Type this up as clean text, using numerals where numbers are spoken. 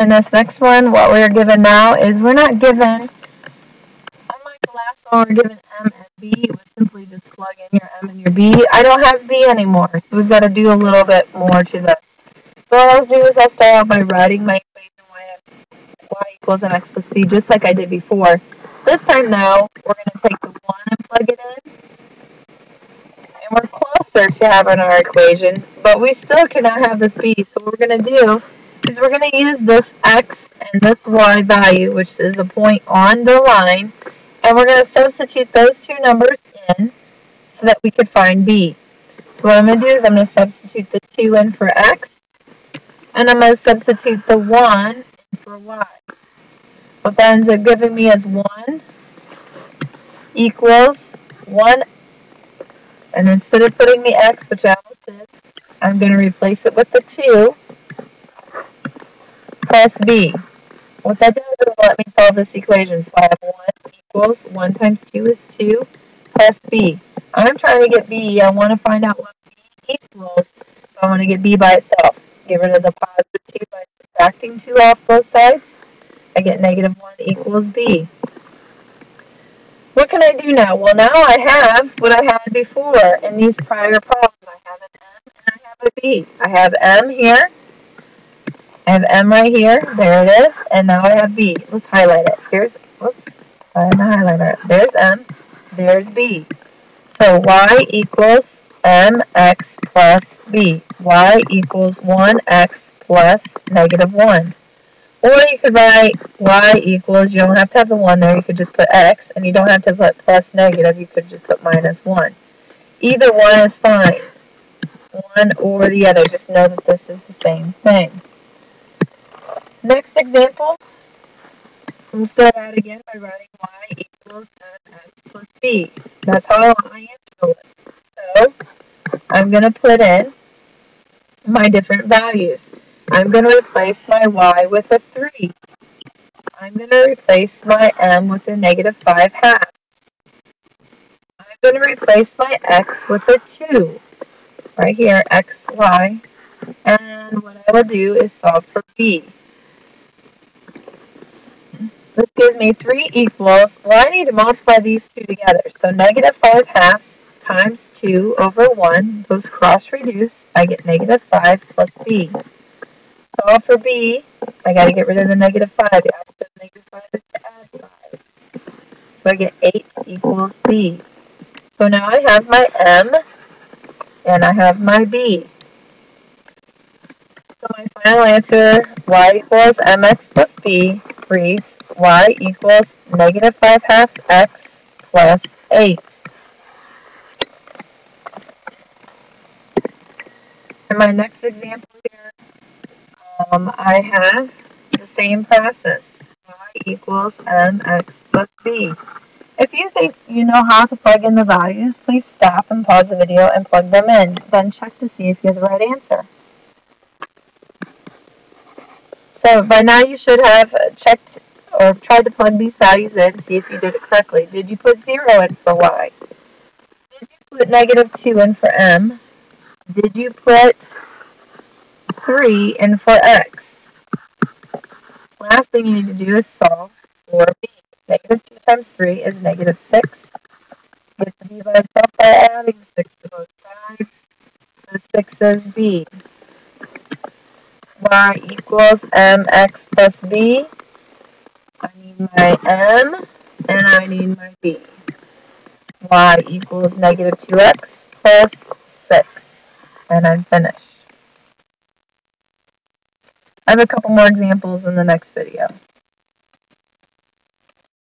In this next one, what we're given now is we're not given, unlike the last one, we're given M and B. It was simply just plug in your M and your B. I don't have B anymore, so we've got to do a little bit more to this. So what I'll do is I'll start out by writing my equation y equals mx plus b, just like I did before. This time, though, we're going to take the 1 and plug it in. And we're closer to having our equation, but we still cannot have this b. So what we're going to do is we're going to use this x and this y value, which is a point on the line, and we're going to substitute those two numbers in so that we could find b. So what I'm going to do is I'm going to substitute the 2 in for x, and I'm going to substitute the 1 in for y. What that ends up giving me is 1 equals 1. And instead of putting the x, which I almost did, I'm going to replace it with the 2 plus b. What that does is let me solve this equation. So I have 1 equals 1 times 2 is 2 plus b. I'm trying to get b. I want to find out what b equals. So I want to get b by itself. Get rid of the positive 2 by subtracting 2 off both sides. I get negative 1 equals b. What can I do now? Well, now I have what I had before in these prior problems. I have an M and I have a B. I have M here. I have M right here. There it is. And now I have B. Let's highlight it. Here's, whoops, I have my highlighter. There's M. There's B. So y equals mx plus b. Y equals 1x plus negative 1. Or you could write y equals, you don't have to have the 1 there, you could just put x, and you don't have to put plus negative, you could just put minus 1. Either one is fine, one or the other, just know that this is the same thing. Next example, we'll start out again by writing y equals mx plus b. That's how I want my answer to look. So, I'm going to put in my different values. I'm going to replace my y with a 3. I'm going to replace my m with a negative 5 half. I'm going to replace my x with a 2. Right here, x, y. And what I will do is solve for b. This gives me 3 equals, well, I need to multiply these two together. So negative 5 halves times 2 over 1. Those cross-reduce. I get negative 5 plus b. Solve for b, I got to get rid of the negative 5. The opposite of negative 5 is to add 5. So I get 8 equals b. So now I have my m and I have my b. So my final answer, y equals mx plus b, reads y equals negative 5 halves x plus 8. In my next example here, I have the same process, y equals mx plus b. If you think you know how to plug in the values, please stop and pause the video and plug them in. Then check to see if you have the right answer. So by now you should have checked or tried to plug these values in, see if you did it correctly. Did you put 0 in for y? Did you put negative 2 in for m? Did you put 3 in for x? Last thing you need to do is solve for b. Negative 2 times 3 is negative 6. Get the b by itself by adding 6 to both sides. So 6 is b. Y equals mx plus b. I need my m and I need my b. Y equals negative 2x plus 6. And I'm finished. I have a couple more examples in the next video.